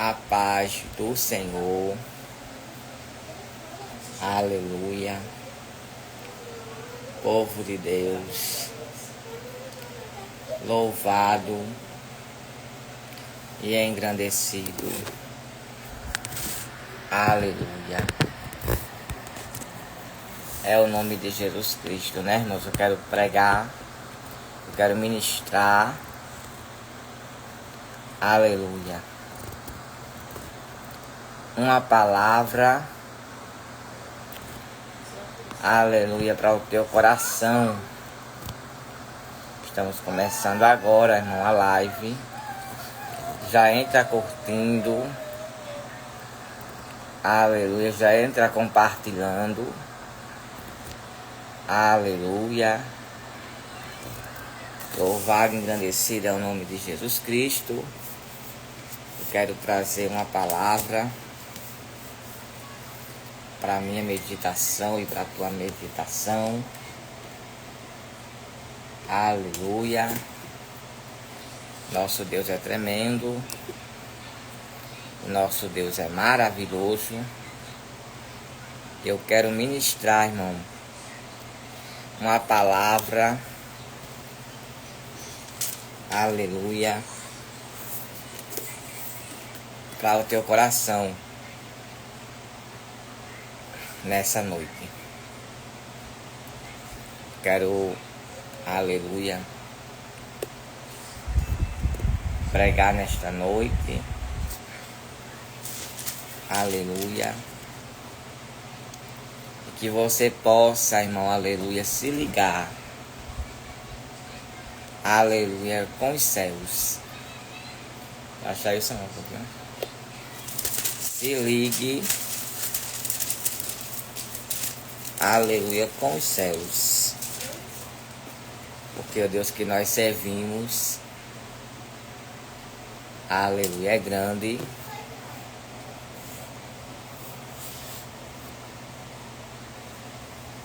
A paz do Senhor. Aleluia. Povo de Deus, louvado e engrandecido. Aleluia. É o nome de Jesus Cristo, né, irmãos? Eu quero pregar, eu quero ministrar. Aleluia. Uma palavra, aleluia, para o teu coração. Estamos começando agora, irmão, a live. Já entra curtindo, aleluia, já entra compartilhando, aleluia. Louvado e engrandecido é o nome de Jesus Cristo. Eu quero trazer uma palavra para minha meditação e para a tua meditação. Aleluia. Nosso Deus é tremendo. Nosso Deus é maravilhoso. Eu quero ministrar, irmão, uma palavra. Aleluia. Para o teu coração nessa noite. Quero, aleluia, pregar nesta noite. Aleluia. E que você possa, irmão, aleluia, se ligar, aleluia, com os céus. Achar isso não, né? Se ligue, aleluia, com os céus. Porque o Deus que nós servimos, aleluia, é grande.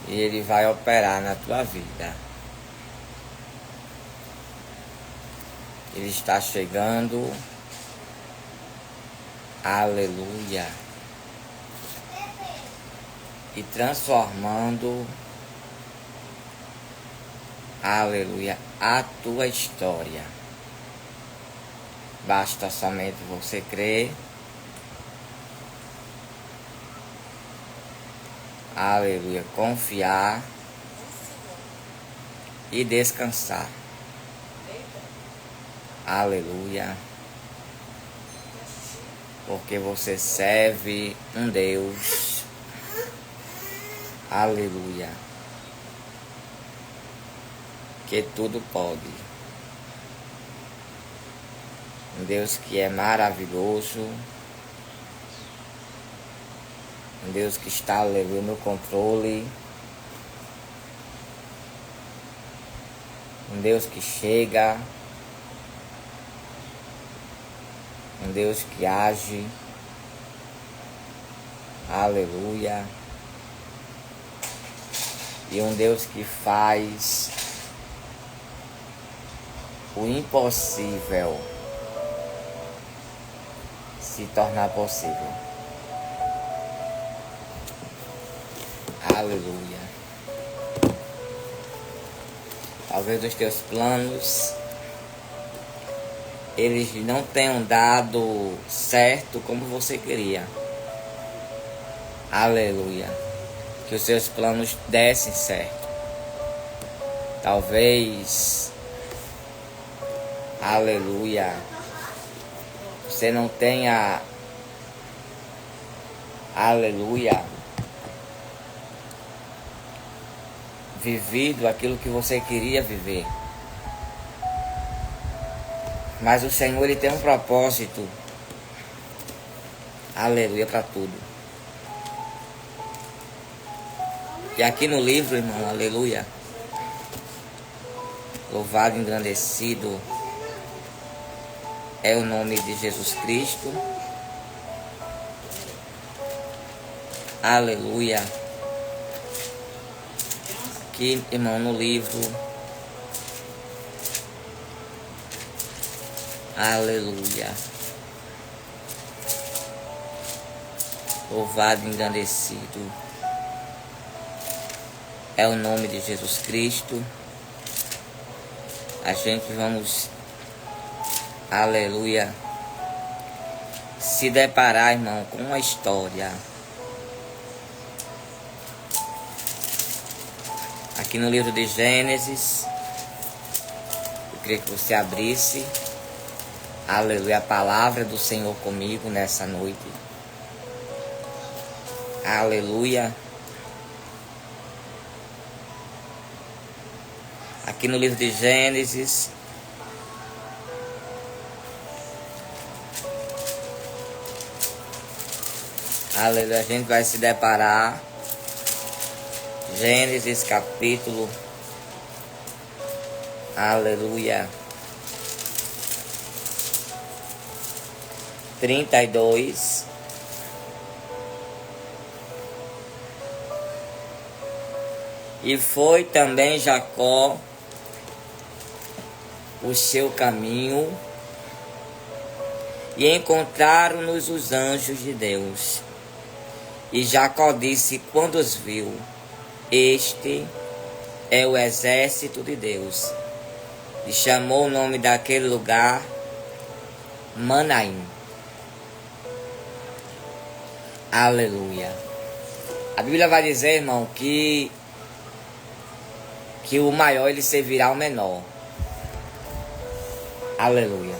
E Ele vai operar na tua vida. Ele está chegando. Aleluia. E transformando, aleluia, a tua história. Basta somente você crer. Aleluia, confiar e descansar. Aleluia. Porque você serve um Deus, aleluia, que tudo pode. Um Deus que é maravilhoso. Um Deus que está, aleluia, no controle. Um Deus que chega. Um Deus que age. Aleluia. E um Deus que faz o impossível se tornar possível. Aleluia. Talvez os teus planos eles não tenham dado certo como você queria. Aleluia. Que os seus planos dessem certo. Talvez, aleluia, você não tenha, aleluia, vivido aquilo que você queria viver. Mas o Senhor, Ele tem um propósito, aleluia, para tudo. E aqui no livro, irmão, aleluia, louvado e engrandecido é o nome de Jesus Cristo. Aleluia. Aqui, irmão, no livro, aleluia, Louvado e engrandecido é o nome de Jesus Cristo. A gente vamos, aleluia, se deparar, irmão, com uma história. Aqui no livro de Gênesis, eu queria que você abrisse, aleluia, a palavra do Senhor comigo nessa noite. Aleluia. Aqui no livro de Gênesis, aleluia, a gente vai se deparar. Gênesis capítulo, aleluia, 32. E foi também Jacó o seu caminho, e encontraram-nos os anjos de Deus. E Jacó disse, quando os viu: este é o exército de Deus. E chamou o nome daquele lugar Manaim. Aleluia. A Bíblia vai dizer, irmão, que o maior ele servirá ao menor. Aleluia.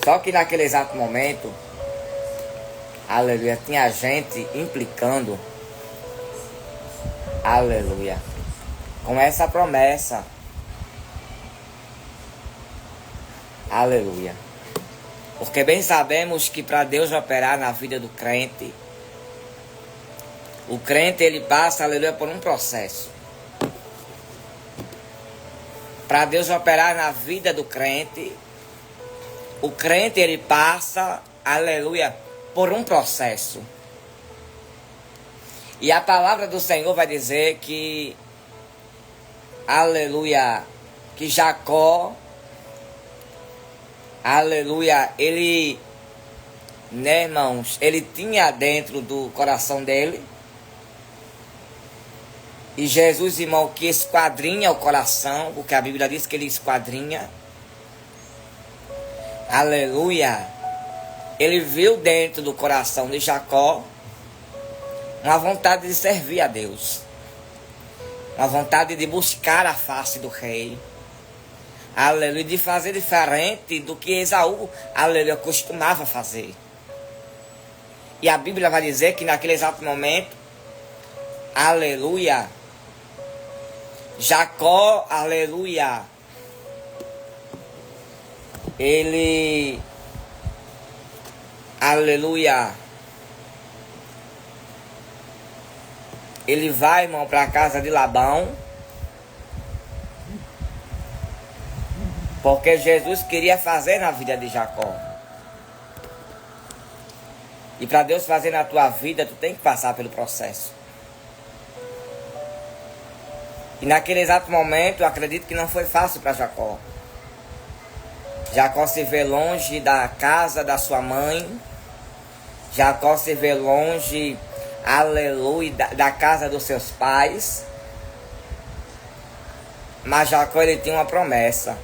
Só que naquele exato momento, aleluia, tinha gente implicando, aleluia, com essa promessa. Aleluia. Porque bem sabemos que para Deus operar na vida do crente, o crente ele passa, aleluia, por um processo. Para Deus operar na vida do crente, o crente ele passa, aleluia, por um processo. E a palavra do Senhor vai dizer que, aleluia, que Jacó, aleluia, ele, né, irmãos, ele tinha dentro do coração dele, e Jesus, irmão, que esquadrinha o coração, porque a Bíblia diz que ele esquadrinha, aleluia, ele viu dentro do coração de Jacó uma vontade de servir a Deus, uma vontade de buscar a face do rei, aleluia, de fazer diferente do que Esaú, aleluia, costumava fazer. E a Bíblia vai dizer que naquele exato momento, aleluia, Jacó, aleluia, ele, aleluia, ele vai, irmão, para a casa de Labão, porque Jesus queria fazer na vida de Jacó. E para Deus fazer na tua vida, tu tem que passar pelo processo. E naquele exato momento, eu acredito que não foi fácil para Jacó. Jacó se vê longe da casa da sua mãe. Jacó se vê longe, aleluia, da casa dos seus pais. Mas Jacó, ele tinha uma promessa.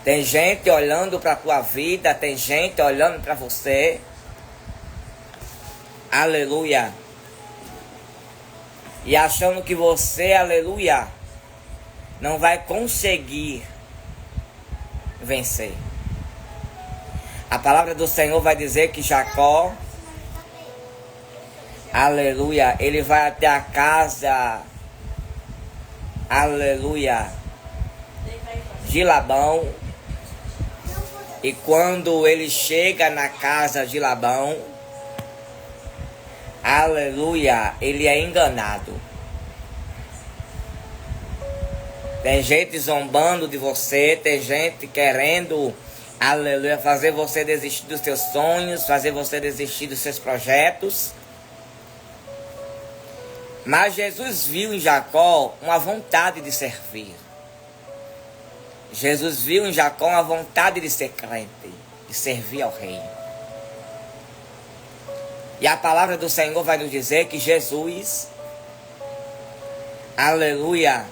Tem gente olhando para a tua vida, tem gente olhando para você. Aleluia. E achando que você, aleluia, não vai conseguir vencer. A palavra do Senhor vai dizer que Jacó, aleluia, ele vai até a casa, aleluia, de Labão. E quando ele chega na casa de Labão, aleluia, ele é enganado. Tem gente zombando de você, tem gente querendo, aleluia, fazer você desistir dos seus sonhos, fazer você desistir dos seus projetos. Mas Jesus viu em Jacó uma vontade de servir. Jesus viu em Jacó uma vontade de ser crente, de servir ao rei. E a palavra do Senhor vai nos dizer que Jesus, aleluia,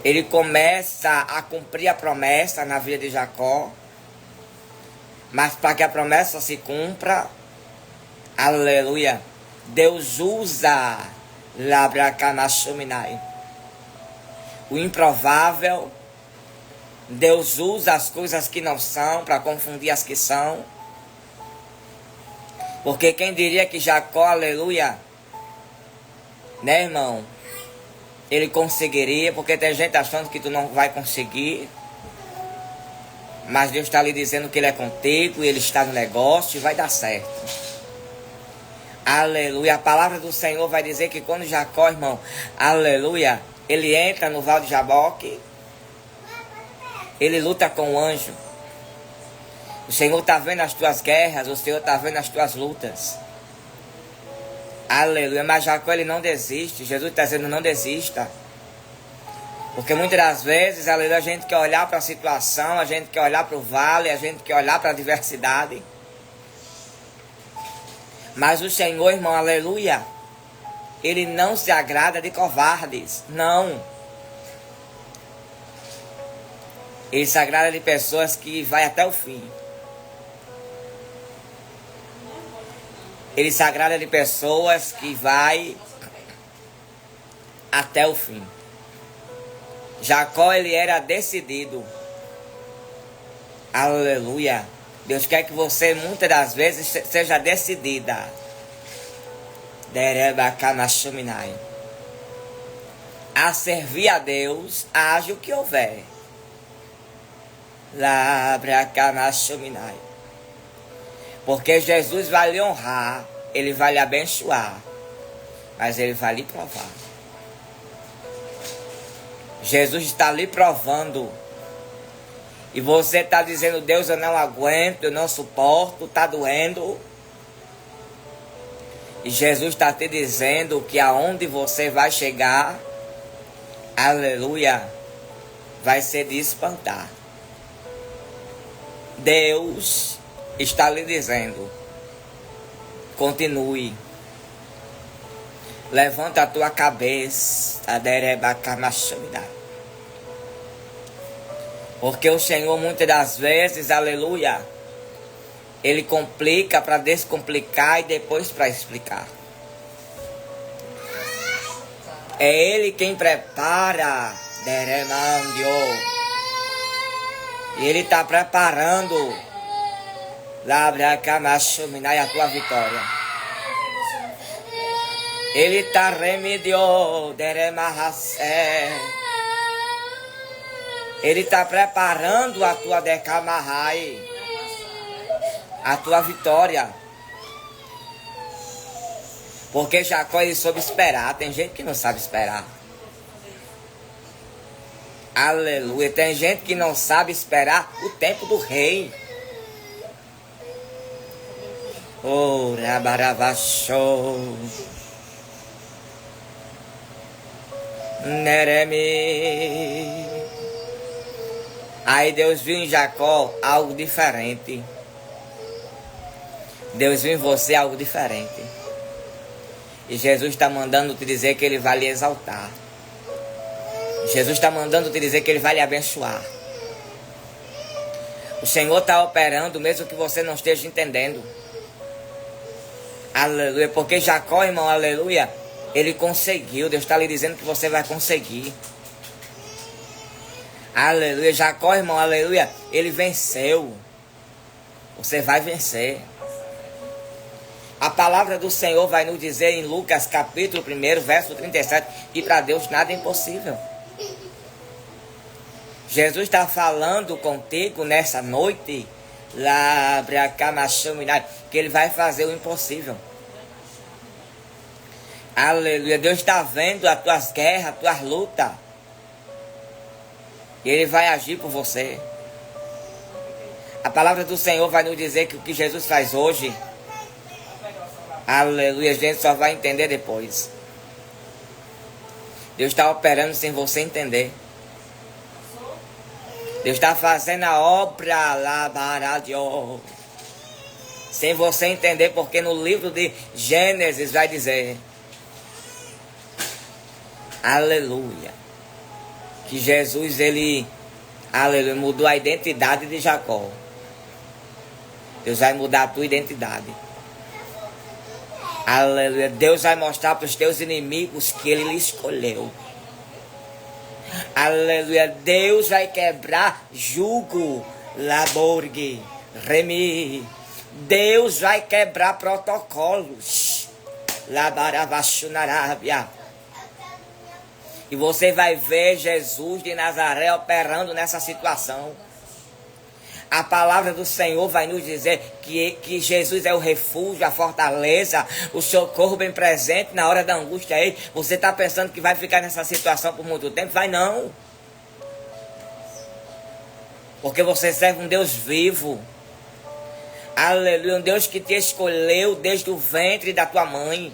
ele começa a cumprir a promessa na vida de Jacó. Mas para que a promessa se cumpra, aleluia, Deus usa o improvável. Deus usa as coisas que não são para confundir as que são. Porque quem diria que Jacó, aleluia, né, irmão, ele conseguiria, porque tem gente achando que tu não vai conseguir. Mas Deus está lhe dizendo que Ele é contigo, e Ele está no negócio e vai dar certo. Aleluia. A palavra do Senhor vai dizer que quando Jacó, irmão, aleluia, ele entra no Val de Jaboque, ele luta com o anjo. O Senhor está vendo as tuas guerras, o Senhor está vendo as tuas lutas. Aleluia. Mas Jacó, ele não desiste. Jesus está dizendo, não desista. Porque muitas das vezes, aleluia, a gente quer olhar para a situação, a gente quer olhar para o vale, a gente quer olhar para a diversidade. Mas o Senhor, irmão, aleluia, Ele não se agrada de covardes. Não. Ele se agrada de pessoas que vai até o fim. Ele se agrada de pessoas que vai até o fim. Jacó, ele era decidido. Aleluia. Deus quer que você, muitas das vezes, seja decidida. A servir a Deus, haja o que houver. Porque Jesus vai lhe honrar, Ele vai lhe abençoar, mas Ele vai lhe provar. Jesus está lhe provando. E você está dizendo, Deus, eu não aguento, eu não suporto, está doendo. E Jesus está te dizendo que aonde você vai chegar, aleluia, vai ser de espantar. Deus está lhe dizendo, continue. Levanta a tua cabeça, porque o Senhor, muitas das vezes, aleluia, Ele complica para descomplicar e depois para explicar. É Ele quem prepara, e Ele está preparando a tua vitória. Ele está remediando, Ele está preparando a tua decamarrai, a tua vitória. Porque Jacó, ele soube esperar. Tem gente que não sabe esperar. Aleluia. Tem gente que não sabe esperar o tempo do rei. Oh, rabaravachou. Neremi. Aí Deus viu em Jacó algo diferente. Deus viu em você algo diferente. E Jesus está mandando te dizer que Ele vai lhe exaltar. Jesus está mandando te dizer que Ele vai lhe abençoar. O Senhor está operando mesmo que você não esteja entendendo. Aleluia. Porque Jacó, irmão, aleluia, ele conseguiu. Deus está lhe dizendo que você vai conseguir. Aleluia. Jacó, irmão, aleluia, ele venceu. Você vai vencer. A palavra do Senhor vai nos dizer em Lucas capítulo 1, verso 37, que para Deus nada é impossível. Jesus está falando contigo nessa noite, que Ele vai fazer o impossível. Aleluia. Deus está vendo as tuas guerras, as tuas lutas. E Ele vai agir por você. A palavra do Senhor vai nos dizer que o que Jesus faz hoje, aleluia, a gente só vai entender depois. Deus está operando sem você entender. Deus está fazendo a obra lá, baradio. sem você entender, porque no livro de Gênesis vai dizer, aleluia, que Jesus, ele, aleluia, mudou a identidade de Jacó. Deus vai mudar a tua identidade. Aleluia. Deus vai mostrar para os teus inimigos que ele lhe escolheu. Aleluia. Deus vai quebrar jugo, laborgue, remi. Deus vai quebrar protocolos, labaravachunarabia. E você vai ver Jesus de Nazaré operando nessa situação. A palavra do Senhor vai nos dizer que Jesus é o refúgio, a fortaleza, o socorro bem presente na hora da angústia. Ei, você está pensando que vai ficar nessa situação por muito tempo? Vai não. Porque você serve um Deus vivo. Aleluia, um Deus que te escolheu desde o ventre da tua mãe.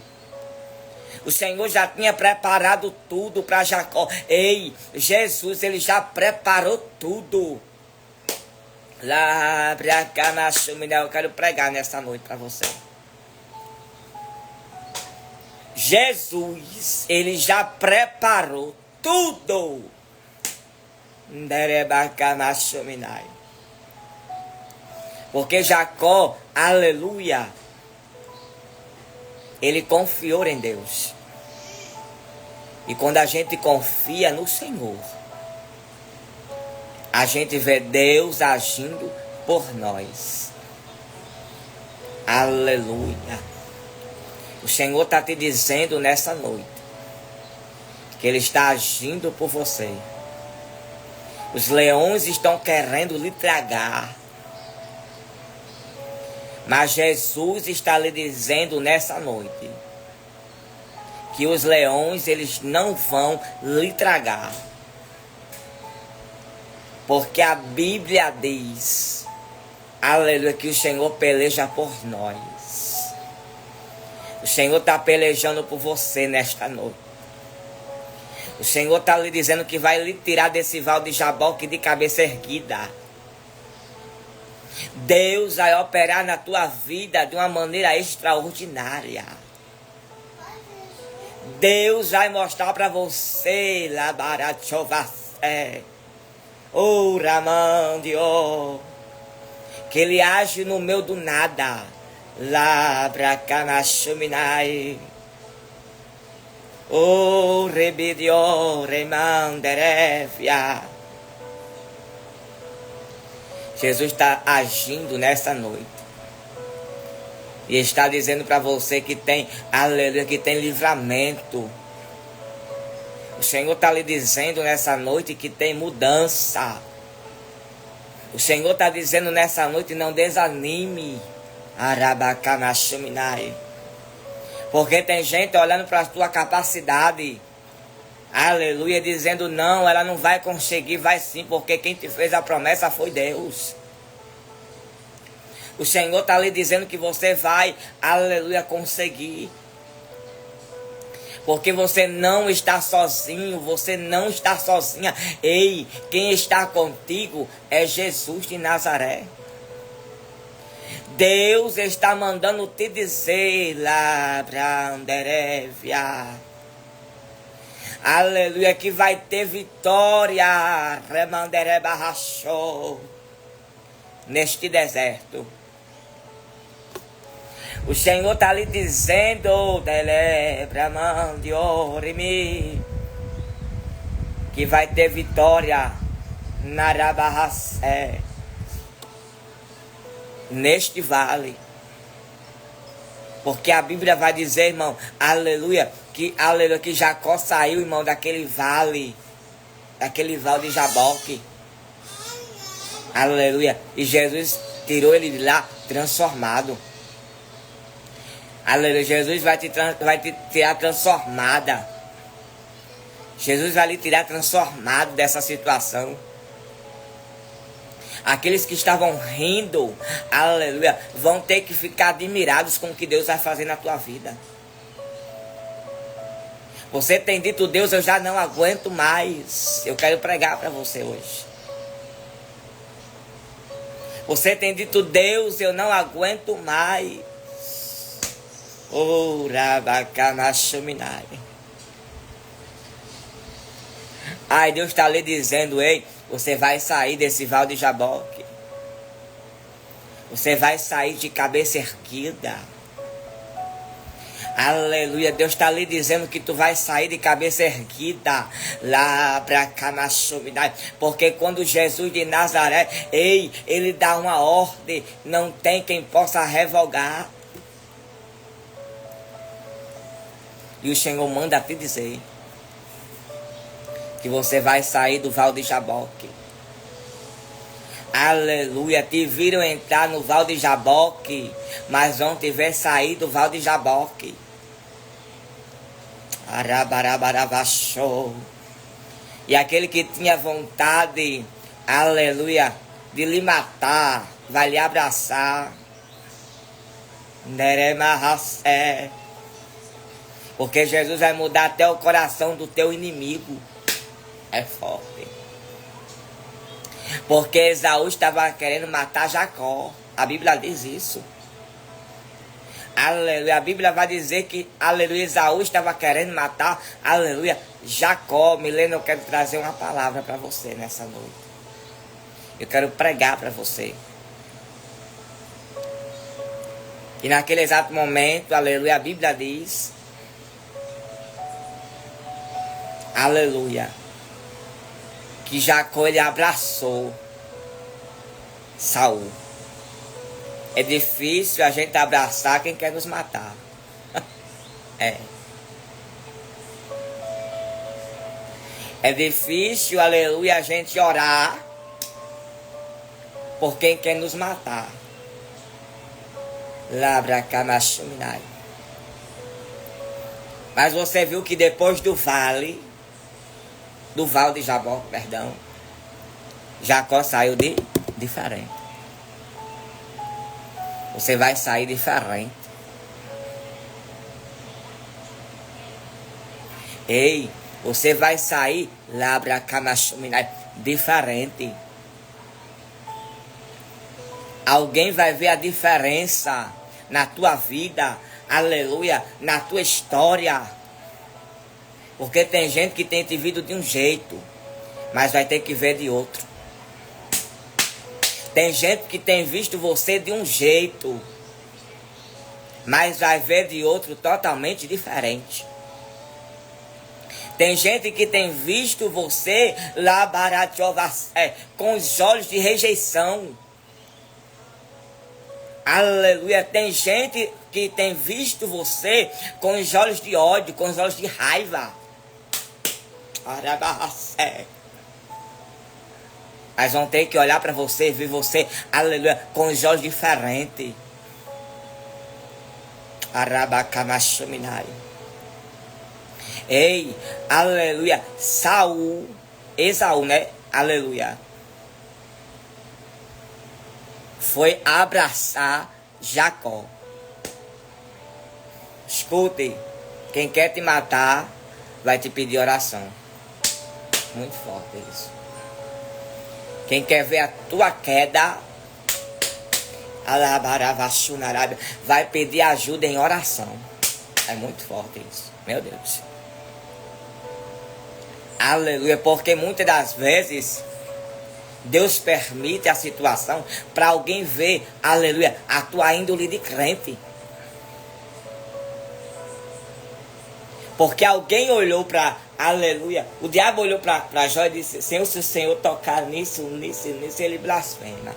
O Senhor já tinha preparado tudo para Jacó. Ei, Jesus, ele já preparou tudo. Lá, pra cá, na chaminé, eu quero pregar nessa noite para você. Jesus, ele já preparou tudo. Porque Jacó, aleluia, ele confiou em Deus. E quando a gente confia no Senhor, a gente vê Deus agindo por nós. Aleluia. O Senhor está te dizendo nessa noite que Ele está agindo por você. Os leões estão querendo lhe tragar. Mas Jesus está lhe dizendo nessa noite que os leões, eles não vão lhe tragar. Porque a Bíblia diz, aleluia, que o Senhor peleja por nós. O Senhor está pelejando por você nesta noite. O Senhor está lhe dizendo que vai lhe tirar desse val de Jaboque de cabeça erguida. Deus vai operar na tua vida de uma maneira extraordinária. Deus vai mostrar para você, Labarachovacé, oh, Ramandio, que ele age no meio do nada. Labracanachuminai, oh, Rebidio, Remanderevia. Jesus está agindo nessa noite. E está dizendo para você que tem, aleluia, que tem livramento. O Senhor está lhe dizendo nessa noite que tem mudança. O Senhor está dizendo nessa noite, não desanime. Arabacanachuminai. Porque tem gente olhando para a tua capacidade. Aleluia, dizendo não, ela não vai conseguir, vai sim, porque quem te fez a promessa foi Deus. O Senhor está lhe dizendo que você vai, aleluia, conseguir. Porque você não está sozinho, você não está sozinha. Ei, quem está contigo é Jesus de Nazaré. Deus está mandando te dizer, Labranderevia, aleluia, que vai ter vitória, Remanderebarrachou, neste deserto. O Senhor está lhe dizendo, Delebramandiorimim, que vai ter vitória, Narabarracé, neste vale. Porque a Bíblia vai dizer, irmão, aleluia, que Jacó saiu, irmão, daquele vale de Jaboque. Aleluia. E Jesus tirou ele de lá transformado. Aleluia. Jesus vai te tirar transformada. Jesus vai lhe tirar transformado dessa situação. Aqueles que estavam rindo, aleluia, vão ter que ficar admirados com o que Deus vai fazer na tua vida. Você tem dito, Deus, eu já não aguento mais. Eu quero pregar para você hoje. Você tem dito, Deus, eu não aguento mais. Ai, Deus está lhe dizendo, ei, você vai sair desse val de Jaboque. Você vai sair de cabeça erguida. Aleluia, Deus está lhe dizendo que tu vai sair de cabeça erguida. Lá pra Camaxominai. Porque quando Jesus de Nazaré, ei, ele dá uma ordem, não tem quem possa revogar. E o Senhor manda te dizer que você vai sair do val de Jaboque. Aleluia, te viram entrar no val de Jaboque, mas vão te ver sair do val de Jaboque. Arabarabaravachou. E aquele que tinha vontade, aleluia, de lhe matar, vai lhe abraçar. Neremahasé. Porque Jesus vai mudar até o coração do teu inimigo. É forte. Porque Esaú estava querendo matar Jacó. A Bíblia diz isso. Aleluia. A Bíblia vai dizer que, aleluia, Esaú estava querendo matar, aleluia, Jacó. Milena, eu quero trazer uma palavra para você nessa noite. Eu quero pregar para você. E naquele exato momento, aleluia, a Bíblia diz, aleluia, que Jacó ele abraçou Saul. É difícil a gente abraçar quem quer nos matar. É difícil, aleluia, a gente orar por quem quer nos matar. Labra Camachuminai. Mas você viu que depois do val de Jabó, perdão, Jacó saiu diferente. Você vai sair diferente. Ei, você vai sair, Labra Camachuminai, diferente. Alguém vai ver a diferença na tua vida, aleluia, na tua história. Porque tem gente que tem te visto de um jeito, mas vai ter que ver de outro. Tem gente que tem visto você de um jeito, mas vai ver de outro totalmente diferente. Tem gente que tem visto você com os olhos de rejeição. Aleluia. Tem gente que tem visto você com os olhos de ódio, com os olhos de raiva. Mas vão ter que olhar para você e ver você, aleluia, com os olhos diferentes. Arabacamachuminai. Ei, aleluia, Esaú, né? Aleluia. Foi abraçar Jacó. Escute, quem quer te matar vai te pedir oração. Muito forte isso. Quem quer ver a tua queda, vai pedir ajuda em oração. É muito forte isso. Meu Deus. Aleluia. Porque muitas das vezes Deus permite a situação para alguém ver, aleluia, a tua índole de crente. Porque alguém olhou para, aleluia, o diabo olhou para Jó e disse, Senhor, se o Senhor tocar nisso, ele blasfema.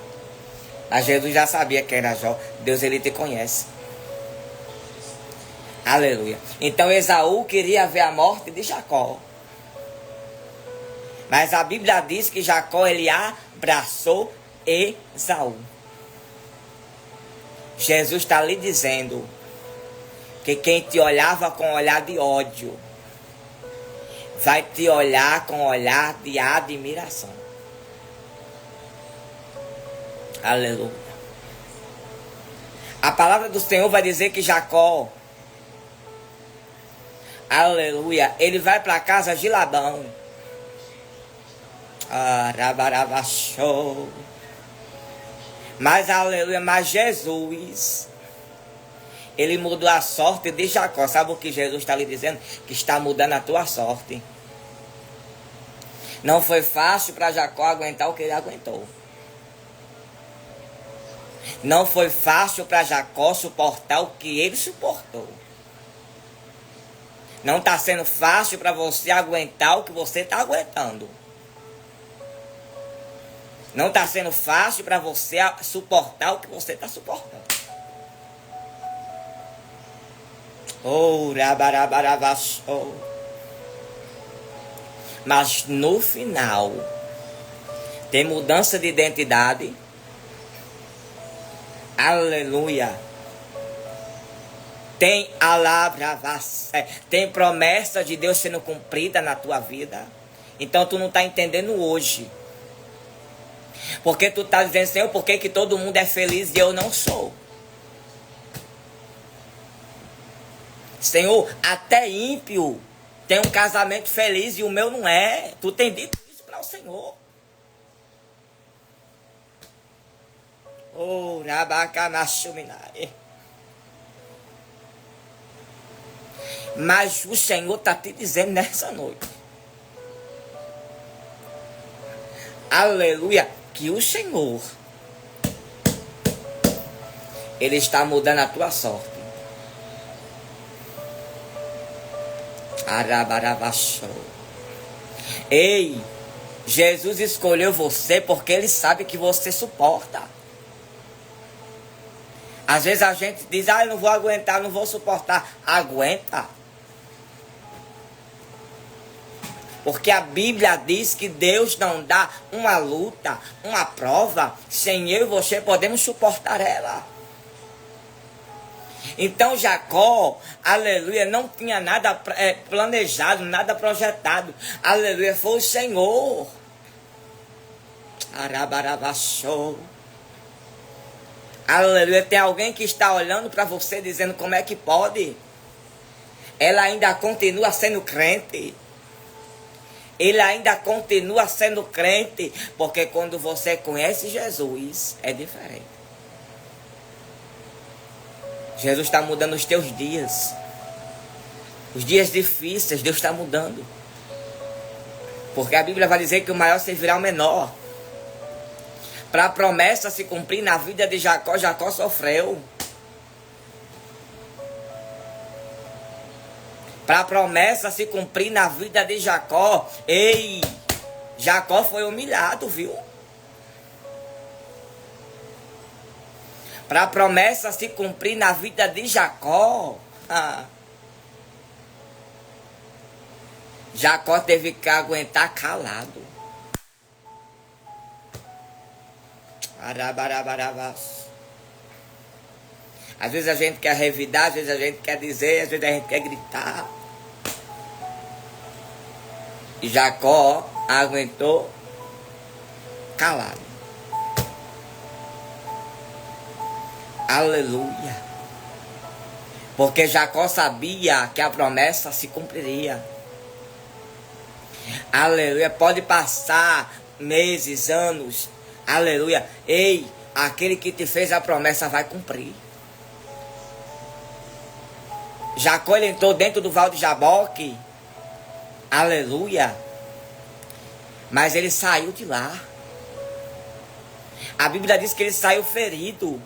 Mas Jesus já sabia quem era Jó. Deus, ele te conhece. Aleluia. Então Esaú queria ver a morte de Jacó. Mas a Bíblia diz que Jacó, ele abraçou Esaú. Jesus está lhe dizendo que quem te olhava com olhar de ódio, vai te olhar com olhar de admiração. Aleluia. A palavra do Senhor vai dizer que Jacó, aleluia, ele vai para a casa de Labão. Mas, aleluia, mas Jesus, ele mudou a sorte de Jacó. Sabe o que Jesus está lhe dizendo? Que está mudando a tua sorte. Não foi fácil para Jacó aguentar o que ele aguentou. Não foi fácil para Jacó suportar o que ele suportou. Não está sendo fácil para você aguentar o que você está aguentando. Não está sendo fácil para você suportar o que você está suportando. Oh, rabarabarabachou. Mas no final, tem mudança de identidade. Aleluia. Tem tem promessa de Deus sendo cumprida na tua vida. Então tu não está entendendo hoje. Porque tu está dizendo, Senhor, por que todo mundo é feliz e eu não sou? Senhor, até ímpio tem um casamento feliz e o meu não é. Tu tem dito isso para o Senhor. Oh, rabacanachuminai. Mas o Senhor está te dizendo nessa noite. Aleluia. Que o Senhor, Ele está mudando a tua sorte. Arabarabachou. Ei, Jesus escolheu você porque Ele sabe que você suporta. Às vezes a gente diz, eu não vou aguentar, não vou suportar. Aguenta. Porque a Bíblia diz que Deus não dá uma luta, uma prova, sem eu e você podemos suportar ela. Então Jacó, aleluia, não tinha nada planejado, nada projetado. Aleluia, foi o Senhor. Arabarabachou. Aleluia, tem alguém que está olhando para você dizendo como é que pode? Ela ainda continua sendo crente. Ele ainda continua sendo crente, porque quando você conhece Jesus, é diferente. Jesus está mudando os teus dias. Os dias difíceis, Deus está mudando. Porque a Bíblia vai dizer que o maior servirá ao menor. Para a promessa se cumprir na vida de Jacó, Jacó sofreu. Para a promessa se cumprir na vida de Jacó, ei, Jacó foi humilhado, viu? Para a promessa se cumprir na vida de Jacó, Jacó teve que aguentar calado. Às vezes a gente quer revidar, às vezes a gente quer dizer, às vezes a gente quer gritar. E Jacó aguentou calado. Aleluia. Porque Jacó sabia que a promessa se cumpriria. Aleluia. Pode passar meses, anos. Aleluia. Ei, aquele que te fez a promessa vai cumprir. Jacó ele entrou dentro do Val de Jaboque. Aleluia. Mas ele saiu de lá. A Bíblia diz que ele saiu ferido.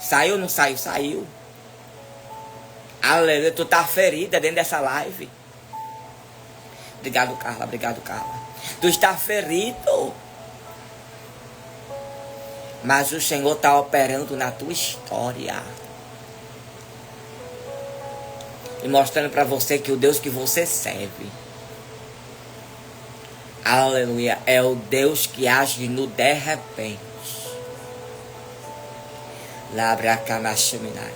Saiu ou não saiu? Saiu. Aleluia. Tu tá ferida dentro dessa live. Obrigado, Carla. Obrigado, Carla. Tu está ferido. Mas o Senhor está operando na tua história. E mostrando para você que o Deus que você serve, aleluia, é o Deus que age no de repente. Labracamachuminai.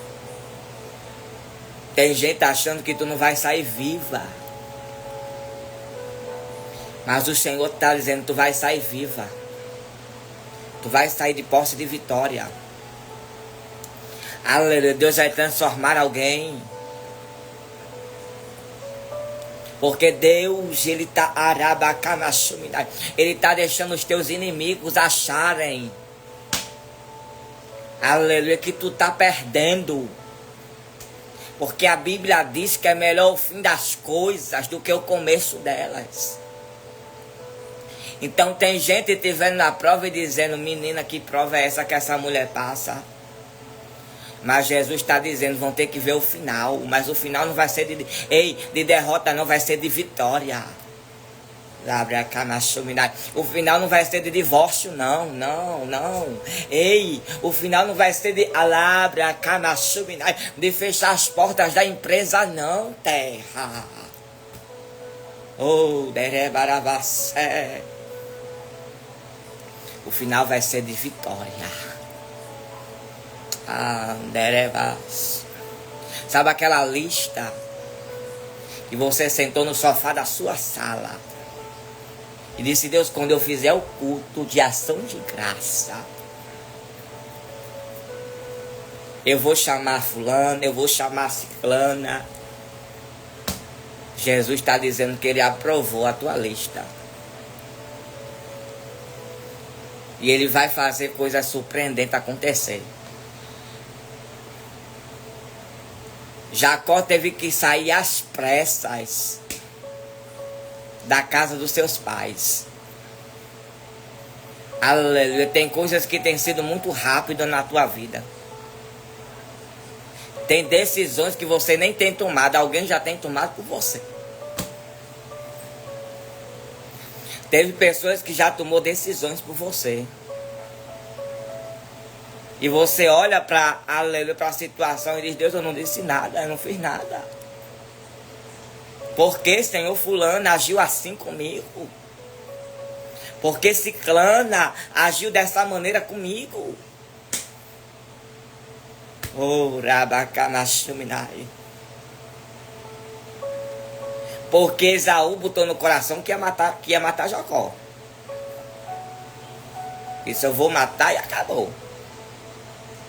Tem gente achando que tu não vai sair viva. Mas o Senhor está dizendo, tu vai sair viva. Tu vai sair de posse de vitória. Aleluia, Deus vai transformar alguém. Porque Deus, Ele está Ele está deixando os teus inimigos acharem Aleluia, que tu tá perdendo. Porque a Bíblia diz que é melhor o fim das coisas do que o começo delas. Então tem gente te vendo na prova e dizendo, menina, que prova é essa que essa mulher passa? Mas Jesus está dizendo, vão ter que ver o final. Mas o final não vai ser de derrota, não, vai ser de vitória. O final não vai ser de divórcio, não. Ei, o final não vai ser de fechar as portas da empresa, não, terra. Oh, derebarabacé. O final vai ser de vitória. Sabe aquela lista que você sentou no sofá da sua sala e disse, Deus, quando eu fizer o culto de ação de graça, eu vou chamar fulano, eu vou chamar ciclana. Jesus está dizendo que ele aprovou a tua lista. E ele vai fazer coisas surpreendentes acontecer. Jacó teve que sair às pressas da casa dos seus pais. Aleluia. Tem coisas que têm sido muito rápidas na tua vida. Tem decisões que você nem tem tomado. Alguém já tem tomado por você. Teve pessoas que já tomou decisões por você. E você olha para a situação e diz, Deus, eu não disse nada, eu não fiz nada. Por que, Senhor, fulano agiu assim comigo? Por que ciclana agiu dessa maneira comigo? Oh, Rabacanachuminai. Porque Esaú botou no coração que ia matar Jacó. Isso eu vou matar e acabou.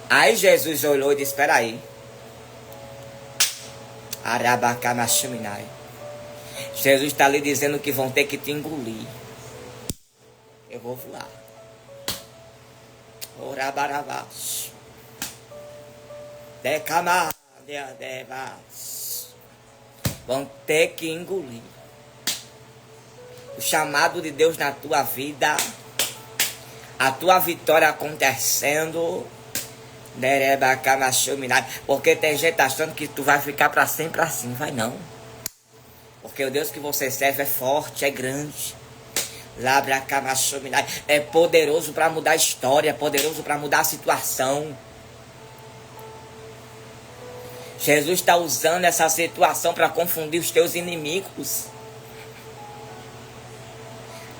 Aí Jesus olhou e disse, espera aí. Arabacamachuminai. Jesus está ali dizendo que vão ter que te engolir. Eu vou voar. Orabarabás. Decamadeadevas. Vão ter que engolir. O chamado de Deus na tua vida. A tua vitória acontecendo. Porque tem gente achando que tu vai ficar para sempre assim. Vai não. Porque o Deus que você serve é forte, é grande. É poderoso para mudar a história. É poderoso para mudar a situação. Jesus está usando essa situação para confundir os teus inimigos.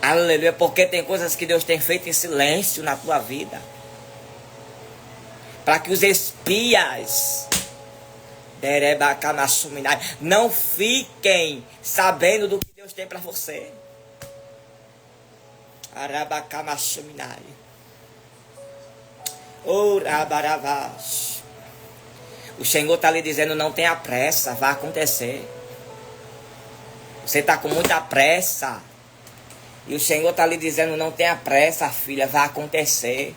Aleluia. Porque tem coisas que Deus tem feito em silêncio na tua vida. Para que os espias não fiquem sabendo do que Deus tem para você. O Senhor está lhe dizendo, não tenha pressa, vai acontecer. Você está com muita pressa. E o Senhor está lhe dizendo, não tenha pressa, filha, vai acontecer.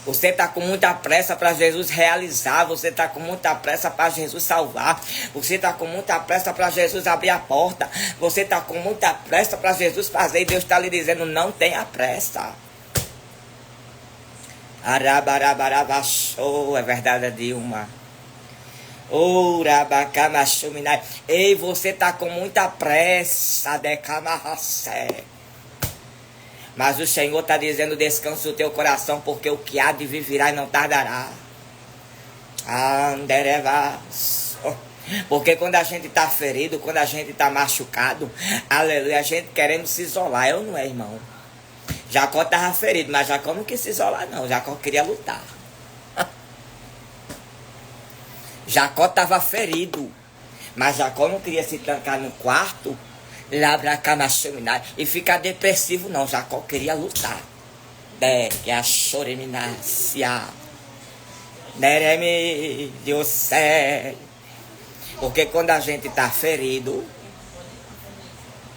Você está com muita pressa para Jesus realizar. Você está com muita pressa para Jesus salvar. Você está com muita pressa para Jesus abrir a porta. Você está com muita pressa para Jesus fazer. E Deus está lhe dizendo, não tenha pressa. É verdade, Dilma. Ei, você está com muita pressa. Mas o Senhor está dizendo, descansa o teu coração, porque o que há de vir virá e não tardará. Porque quando a gente está ferido, quando a gente está machucado, aleluia, a gente querendo se isolar. Eu não é, irmão. Jacó estava ferido, mas Jacó não quis se isolar, não. Jacó queria lutar. Jacó estava ferido, mas Jacó não queria se trancar no quarto e ficar depressivo, não. Jacó queria lutar. Que a choreminácia. Porque quando a gente está ferido,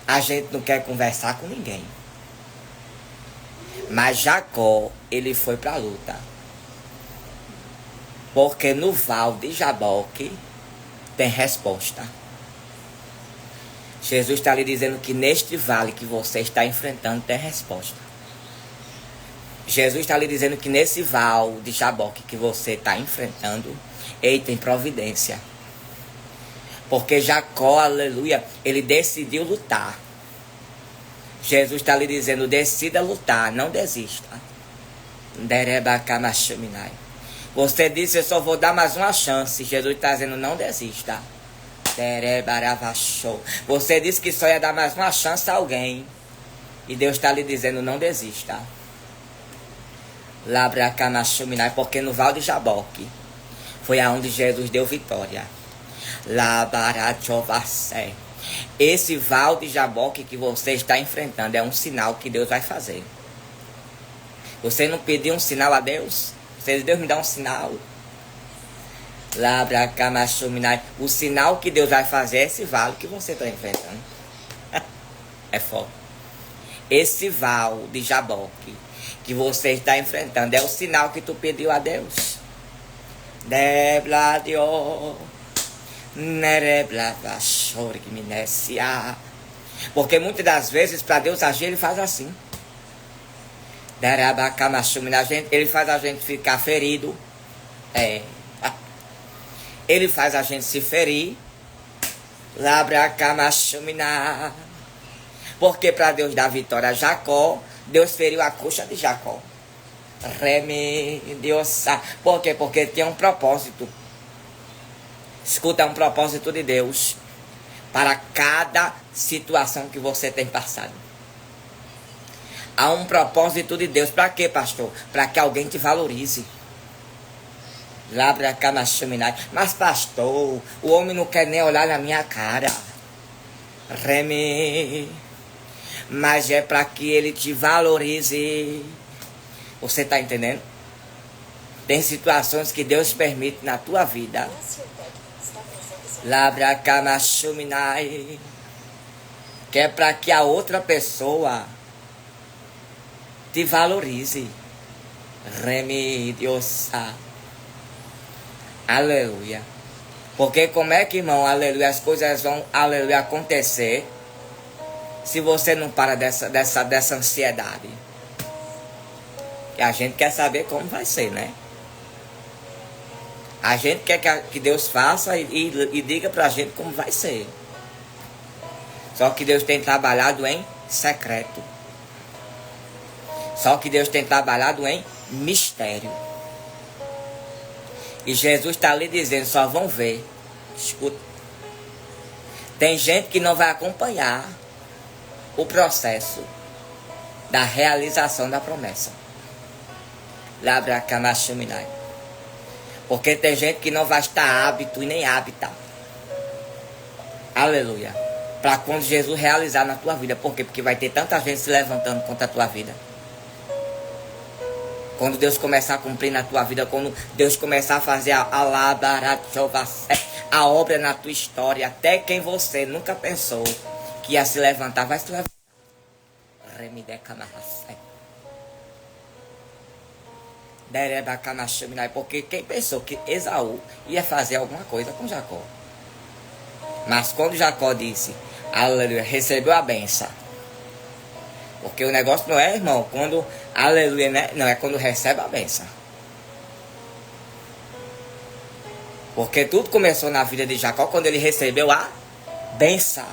a gente não quer conversar com ninguém. Mas Jacó, ele foi para a luta. Porque no val de Jaboque tem resposta. Jesus está lhe dizendo que neste vale que você está enfrentando tem resposta. Jesus está lhe dizendo que nesse val de Jaboque que você está enfrentando, ele tem providência. Porque Jacó, aleluia, ele decidiu lutar. Jesus está lhe dizendo, decida lutar, não desista. Você disse, eu só vou dar mais uma chance. Jesus está dizendo, não desista. Você disse que só ia dar mais uma chance a alguém. E Deus está lhe dizendo, não desista. Porque no Val de Jaboque foi aonde Jesus deu vitória. Esse Val de Jaboque que você está enfrentando é um sinal que Deus vai fazer. Você não pediu um sinal a Deus? Você diz, Deus me dá um sinal. O sinal que Deus vai fazer é esse vale que você está enfrentando. É forte. Esse val de Jaboque que você está enfrentando é o sinal que tu pediu a Deus. Porque muitas das vezes para Deus agir ele faz assim. Ele faz a gente ficar ferido. Ele faz a gente se ferir. Porque para Deus dar vitória a Jacó, Deus feriu a coxa de Jacó. Por quê? Porque tem um propósito. Escuta, um propósito de Deus para cada situação que você tem passado. Há um propósito de Deus. Para quê, pastor? Para que alguém te valorize. Mas, pastor, o homem não quer nem olhar na minha cara. Mas é para que ele te valorize. Você está entendendo? Tem situações que Deus permite na tua vida. Que é para que a outra pessoa te valorize. Aleluia. Porque como é que, irmão, aleluia, as coisas vão, aleluia, acontecer se você não para dessa ansiedade? E a gente quer saber como vai ser, né? A gente quer que Deus faça e diga pra gente como vai ser. Só que Deus tem trabalhado em secreto. Só que Deus tem trabalhado em mistério. E Jesus está ali dizendo, só vão ver. Escuta. Tem gente que não vai acompanhar o processo da realização da promessa. Porque tem gente que não vai estar hábito e nem hábita. Aleluia. Para quando Jesus realizar na tua vida. Por quê? Porque vai ter tanta gente se levantando contra a tua vida. Quando Deus começar a cumprir na tua vida, quando Deus começar a fazer a obra na tua história, até quem você nunca pensou que ia se levantar, vai se levantar. Porque quem pensou que Esaú ia fazer alguma coisa com Jacó? Mas quando Jacó disse, aleluia, recebeu a benção. Porque o negócio não é, irmão, quando, aleluia, né? Não, é quando recebe a benção. Porque tudo começou na vida de Jacó quando ele recebeu a benção.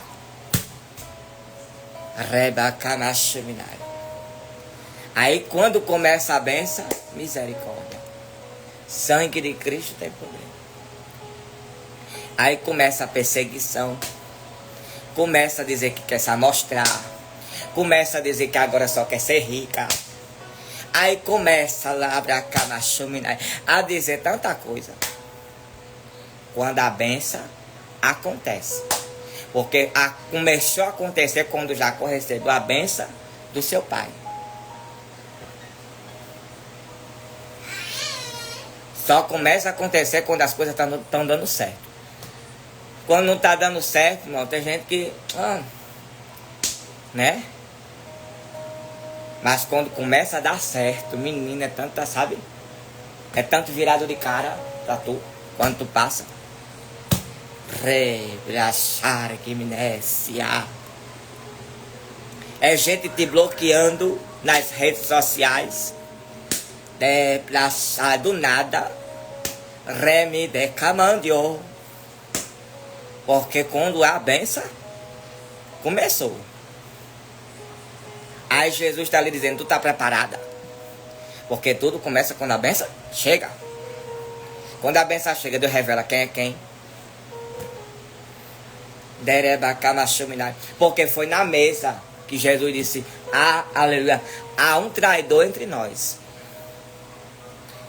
Aí quando começa a benção, misericórdia. Sangue de Cristo tem poder. Aí começa a perseguição. Começa a dizer que quer se amostrar. Começa a dizer que agora só quer ser rica. Aí começa a dizer tanta coisa. Quando a benção acontece. Porque começou a acontecer quando Jacó recebeu a benção do seu pai. Só começa a acontecer quando as coisas estão dando certo. Quando não está dando certo, irmão, tem gente que... né? Mas quando começa a dar certo, menino, é tanta, sabe? É tanto virado de cara pra tu, quando tu passa. Rebrachar que amnésia. É gente te bloqueando nas redes sociais. Debrachar do nada. Reme de camandio. Porque quando a benção começou. Aí Jesus está lhe dizendo, tu está preparada? Porque tudo começa quando a benção chega. Quando a benção chega, Deus revela quem é quem. Porque foi na mesa que Jesus disse, aleluia, há um traidor entre nós.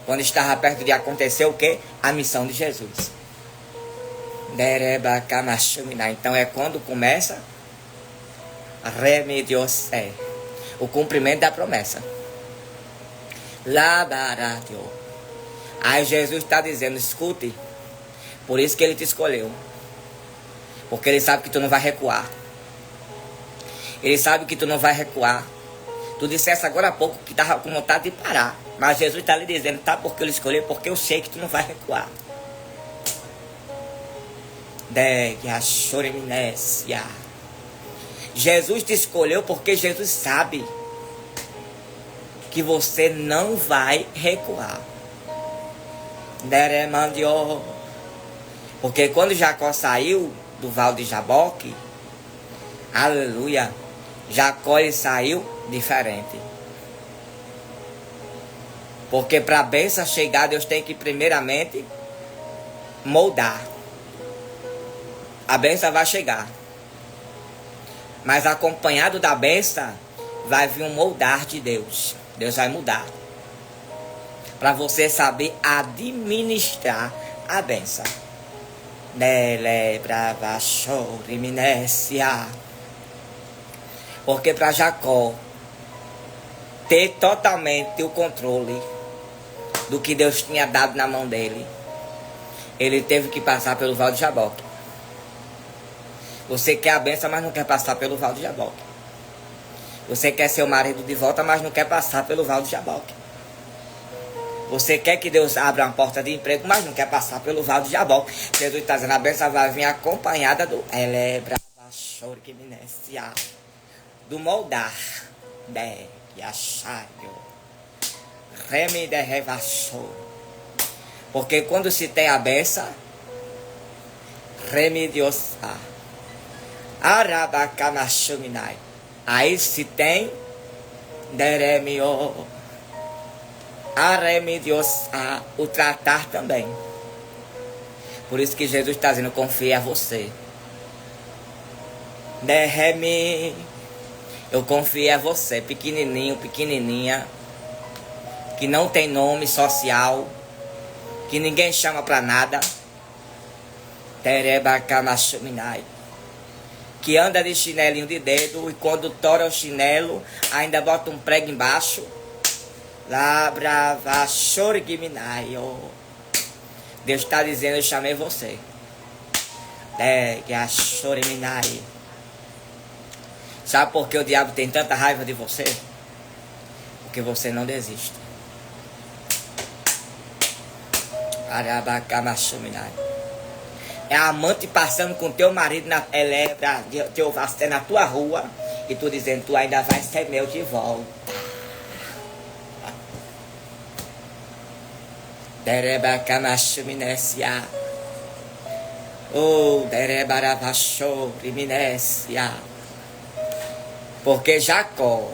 Quando estava perto de acontecer o quê? A missão de Jesus. Então é quando começa remediose, o cumprimento da promessa. Labaratio. Aí Jesus está dizendo, escute, por isso que ele te escolheu. Porque ele sabe que tu não vai recuar. Ele sabe que tu não vai recuar. Tu disseste agora há pouco que estava com vontade de parar. Mas Jesus está lhe dizendo, tá, porque eu lhe escolhi, porque eu sei que tu não vai recuar. Jesus te escolheu porque Jesus sabe que você não vai recuar. Porque quando Jacó saiu do Val de Jaboque, aleluia, Jacó ele saiu diferente. Porque para a bênção chegar, Deus tem que primeiramente moldar. A bênção vai chegar. Mas acompanhado da bênção, vai vir um moldar de Deus. Deus vai mudar. Para você saber administrar a bênção. Porque para Jacó ter totalmente o controle do que Deus tinha dado na mão dele, ele teve que passar pelo Val de Jaboque. Você quer a bênção, mas não quer passar pelo Val de Jaboque. Você quer seu marido de volta, mas não quer passar pelo Val de Jaboque. Você quer que Deus abra uma porta de emprego, mas não quer passar pelo Val de Jaboque. Jesus está dizendo, a bênção vai vir acompanhada do do moldar. Porque quando se tem a bênção, remediosa. Arabacamashuminai. Aí se tem deremio. Aremediosa. O tratar também. Por isso que Jesus está dizendo, confia a você. Derreme. Eu confio a você, pequenininho, pequenininha. Que não tem nome social. Que ninguém chama pra nada. Terebacamashuminai. Que anda de chinelinho de dedo e quando tora o chinelo, ainda bota um prego embaixo. Labravachorigiminaio. Deus está dizendo, eu chamei você. Sabe por que o diabo tem tanta raiva de você? Porque você não desiste. Arabacamashuminai. É a amante passando com teu marido na na tua rua e tu dizendo, tu ainda vai ser meu de volta. Derebacamashuminesia. Oh, derebarabachoriminesia. Porque Jacó,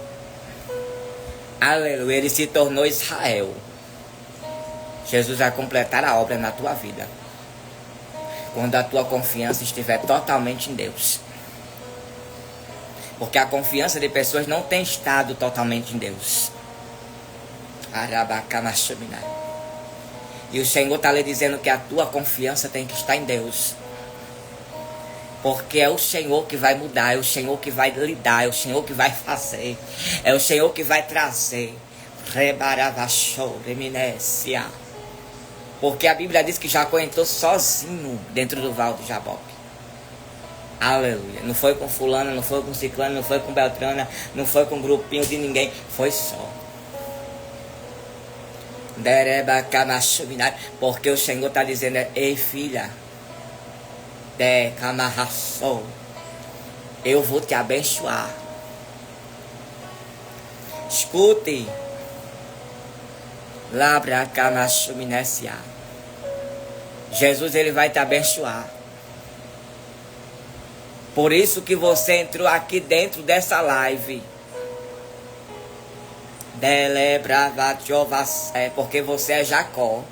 aleluia, ele se tornou Israel. Jesus vai completar a obra na tua vida. Quando a tua confiança estiver totalmente em Deus. Porque a confiança de pessoas não tem estado totalmente em Deus. E o Senhor está lhe dizendo que a tua confiança tem que estar em Deus. Porque é o Senhor que vai mudar, é o Senhor que vai lhe dar, é o Senhor que vai fazer, é o Senhor que vai trazer. Porque a Bíblia diz que Jacó entrou sozinho dentro do Val de Jaboque. Aleluia. Não foi com fulano, não foi com ciclano, não foi com beltrana, não foi com grupinho de ninguém. Foi só. Porque o Senhor está dizendo, ei filha, eu vou te abençoar. Escute. Jesus, ele vai te abençoar. Por isso que você entrou aqui dentro dessa live. Porque você é Jacó.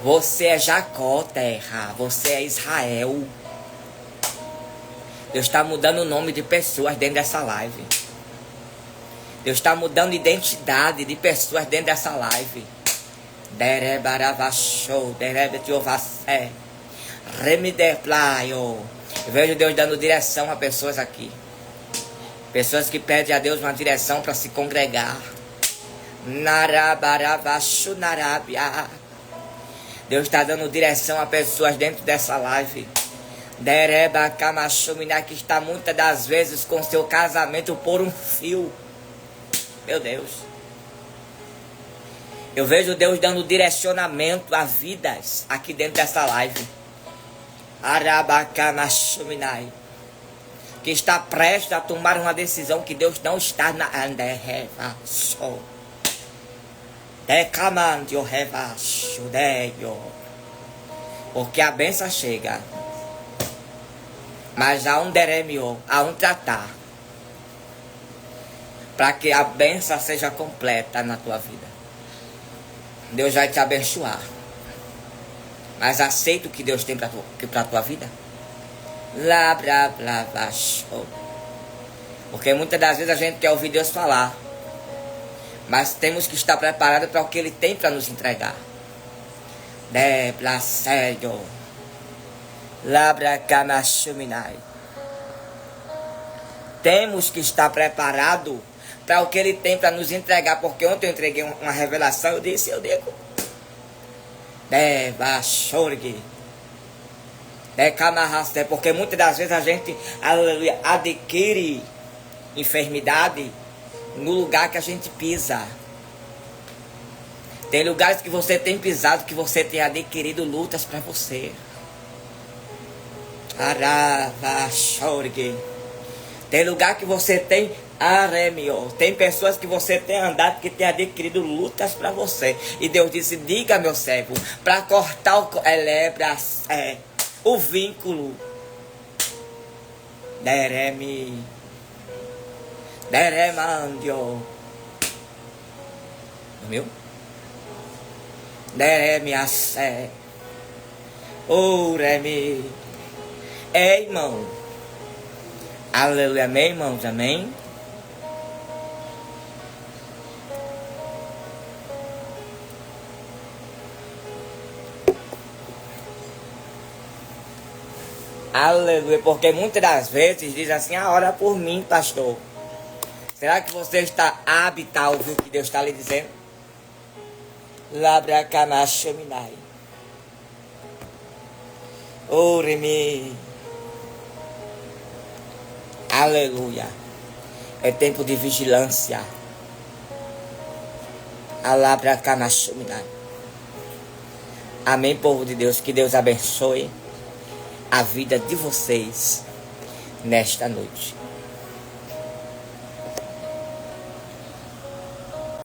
Você é Jacó, terra. Você é Israel. Deus está mudando o nome de pessoas dentro dessa live. Deus está mudando a identidade de pessoas dentro dessa live. Eu vejo Deus dando direção a pessoas aqui. Pessoas que pedem a Deus uma direção para se congregar. Deus está dando direção a pessoas dentro dessa live. Que está muitas das vezes com seu casamento por um fio. Meu Deus. Eu vejo Deus dando direcionamento a vidas aqui dentro dessa live. Que está prestes a tomar uma decisão que Deus não está na porque a bênção chega. Mas há um deremio, há um tratar. Para que a bênção seja completa na tua vida. Deus vai te abençoar. Mas aceita o que Deus tem para a tua vida. Porque muitas das vezes a gente quer ouvir Deus falar. Mas temos que estar preparados para o que Ele tem para nos entregar. Temos que estar preparados para o que Ele tem para nos entregar. Porque ontem eu entreguei uma revelação. Eu digo. Porque muitas das vezes a gente adquire enfermidade no lugar que a gente pisa. Tem lugares que você tem pisado, que você tem adquirido lutas para você. Tem lugar que você tem aremio. Tem pessoas que você tem andado, que tem adquirido lutas para você. E Deus disse, diga, meu servo, para cortar o vínculo. Deremandio. Viu? Deremiassé. Uremi. É, irmão. Aleluia, amém, irmãos, amém. Aleluia, porque muitas das vezes diz assim, ora por mim, pastor. Será que você está apto a ouvir o que Deus está lhe dizendo? Labracamachaminai. Oremi. Aleluia. É tempo de vigilância. Alabracamachaminai. Amém, povo de Deus. Que Deus abençoe a vida de vocês nesta noite.